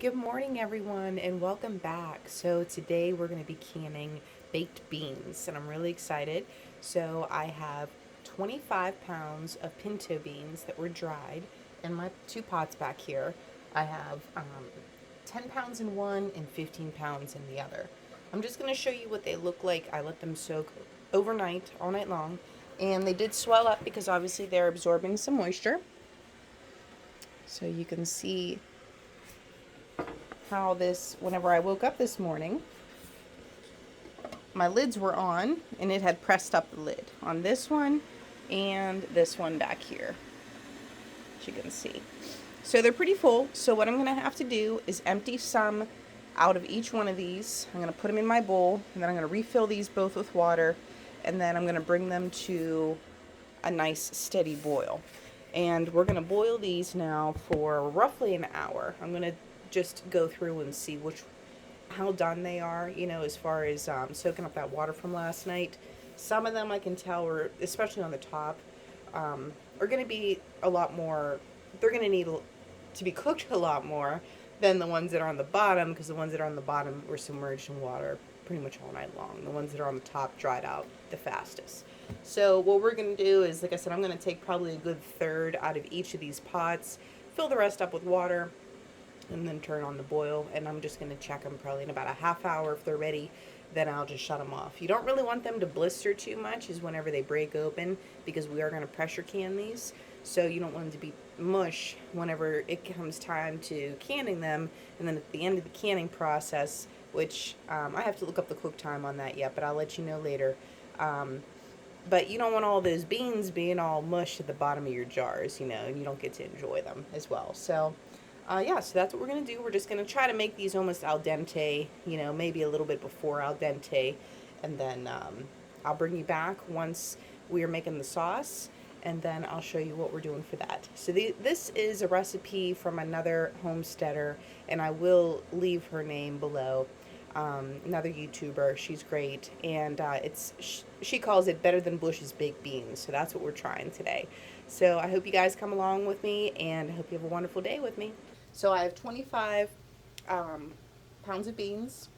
Good morning, everyone, and welcome back. So, today we're going to be canning baked beans, and I'm really excited. So, I have 25 pounds of pinto beans that were dried in my two pots back here. I have 10 pounds in one and 15 pounds in the other. I'm just going to show you what they look like. I let them soak overnight, all night long, and they did swell up because obviously they're absorbing some moisture. So, you can see how this, whenever I woke up this morning, my lids were on and it had pressed up the lid on this one and this one back here, as you can see. So they're pretty full. So what I'm going to have to do is empty some out of each one of these. I'm going to put them in my bowl, and then I'm going to refill these both with water, and then I'm going to bring them to a nice steady boil. And we're going to boil these now for roughly an hour. I'm going to just go through and see how done they are, as far as soaking up that water from last night. Some of them I can tell are, especially on the top, are going to be a lot more, they're going to need to be cooked a lot more than the ones that are on the bottom, because the ones that are on the bottom were submerged in water pretty much all night long. The ones that are on the top dried out the fastest. So what we're going to do is, like I said, I'm going to take probably a good third out of each of these pots, fill the rest up with water, and then turn on the boil, and I'm just going to check them probably in about a half hour. If they're ready, then I'll just shut them off. You don't really want them to blister too much is whenever they break open, because we are going to pressure can these, so you don't want them to be mush whenever it comes time to canning them. And then at the end of the canning process, which I have to look up the cook time on that yet, but I'll let you know later. But you don't want all those beans being all mush at the bottom of your jars, and you don't get to enjoy them as well. So yeah, so that's what we're going to do. We're just going to try to make these almost al dente, maybe a little bit before al dente. And then I'll bring you back once we are making the sauce, and then I'll show you what we're doing for that. So this is a recipe from another homesteader, and I will leave her name below. Another YouTuber. She's great, and she calls it better than Bush's baked beans. So that's what we're trying today. So I hope you guys come along with me, and I hope you have a wonderful day with me. So I have 25 pounds of beans.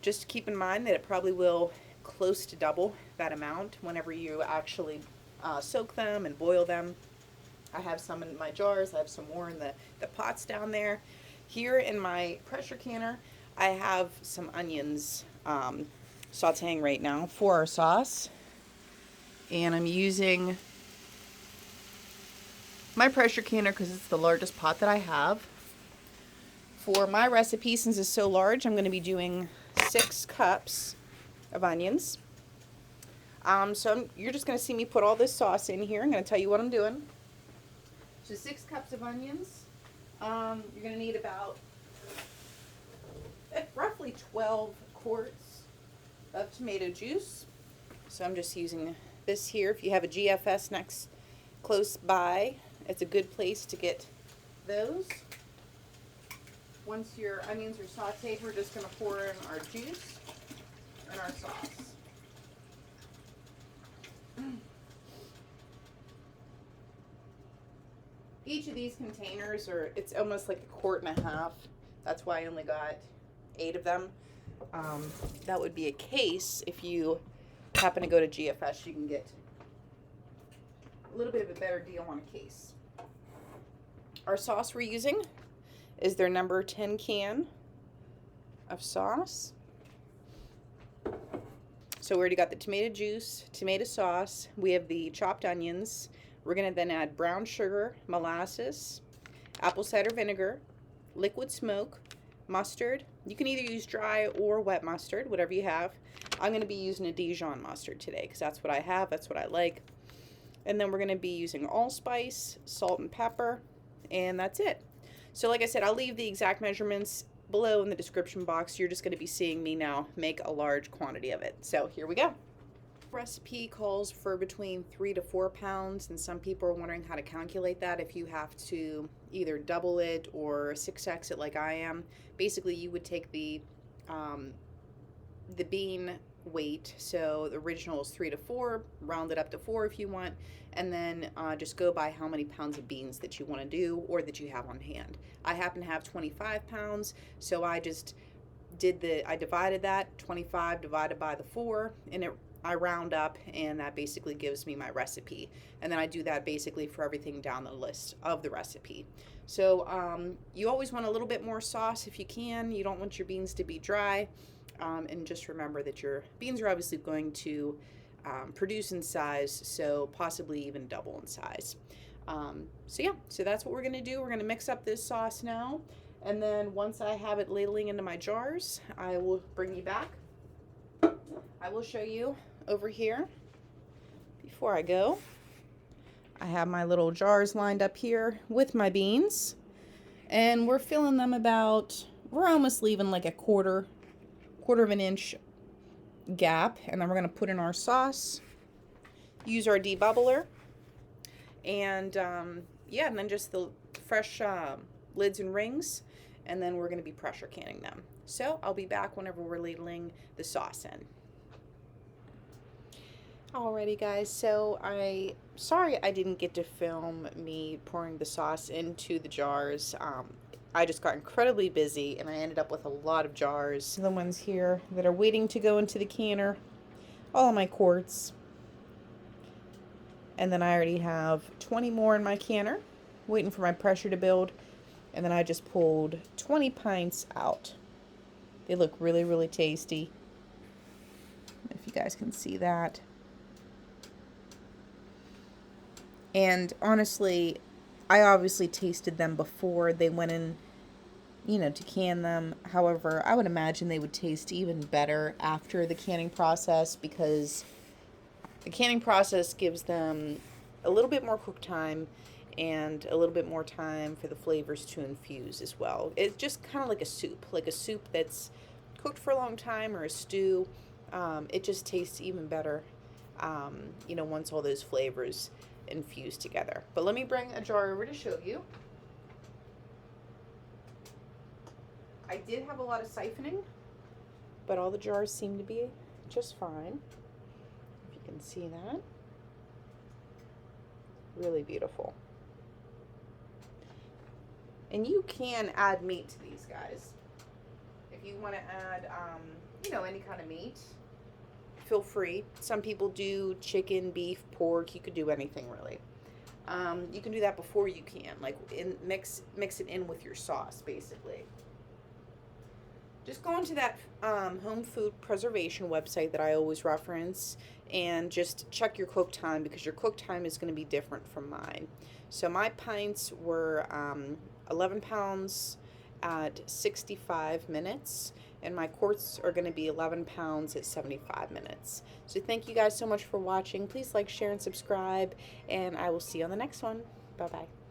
Just keep in mind that it probably will close to double that amount whenever you actually soak them and boil them. I have some in my jars. I have some more in the pots down there. Here in my pressure canner, I have some onions sauteing right now for our sauce. And I'm using my pressure canner because it's the largest pot that I have. For my recipe, since it's so large, I'm going to be doing 6 cups of onions. You're just going to see me put all this sauce in here. I'm going to tell you what I'm doing. So 6 cups of onions. You're going to need about roughly 12 quarts of tomato juice. So I'm just using this here. If you have a GFS close by, it's a good place to get those. Once your onions are sauteed, we're just going to pour in our juice and our sauce. Each of these containers it's almost like a quart and a half. That's why I only got 8 of them. That would be a case. If you happen to go to GFS, you can get a little bit of a better deal on a case. Our sauce we're using is their number 10 can of sauce. So we already got the tomato juice, tomato sauce. We have the chopped onions. We're going to then add brown sugar, molasses, apple cider vinegar, liquid smoke, mustard. You can either use dry or wet mustard, whatever you have. I'm going to be using a Dijon mustard today because that's what I have. That's what I like. And then we're going to be using allspice, salt and pepper, and that's it. So like I said, I'll leave the exact measurements below in the description box. You're just going to be seeing me now make a large quantity of it. So here we go. Recipe calls for between 3 to 4 pounds, and some people are wondering how to calculate that, if you have to either double it or 6x it like I am. Basically, you would take the bean weight. So the original is 3 to 4, round it up to 4 if you want, and then just go by how many pounds of beans that you want to do or that you have on hand. I happen to have 25 pounds, so I just I divided that 25 divided by the 4, and I round up, and that basically gives me my recipe. And then I do that basically for everything down the list of the recipe. So you always want a little bit more sauce if you can. You don't want your beans to be dry. And just remember that your beans are obviously going to produce in size, so possibly even double in size. So yeah, so that's what we're gonna do. We're gonna mix up this sauce now, and then once I have it ladling into my jars, I will bring you back. I will show you over here. Before I go, I have my little jars lined up here with my beans, and we're filling them we're almost leaving like a quarter of an inch gap, and then we're going to put in our sauce, use our debubbler, and yeah, and then just the fresh lids and rings, and then we're going to be pressure canning them. So I'll be back whenever we're ladling the sauce in. Alrighty guys, so sorry I didn't get to film me pouring the sauce into the jars. I just got incredibly busy, and I ended up with a lot of jars. The ones here that are waiting to go into the canner, all of my quarts. And then I already have 20 more in my canner, waiting for my pressure to build. And then I just pulled 20 pints out. They look really, really tasty. If you guys can see that. And honestly, I obviously tasted them before they went in, to can them. However, I would imagine they would taste even better after the canning process, because the canning process gives them a little bit more cook time and a little bit more time for the flavors to infuse as well. It's just kind of like a soup that's cooked for a long time, or a stew. It just tastes even better, once all those flavors infused together. But let me bring a jar over to show you. I did have a lot of siphoning, but all the jars seem to be just fine. If you can see that. Really beautiful. And you can add meat to these guys. If you want to add, any kind of meat, feel free. Some people do chicken, beef, pork. You could do anything really. You can do that before you can, mix it in with your sauce, basically. Just go into that home food preservation website that I always reference, and just check your cook time, because your cook time is going to be different from mine. So my pints were 11 pounds at 65 minutes, and my quarts are going to be 11 pounds at 75 minutes. So thank you guys so much for watching. Please like, share, and subscribe, and I will see you on the next one. Bye-bye.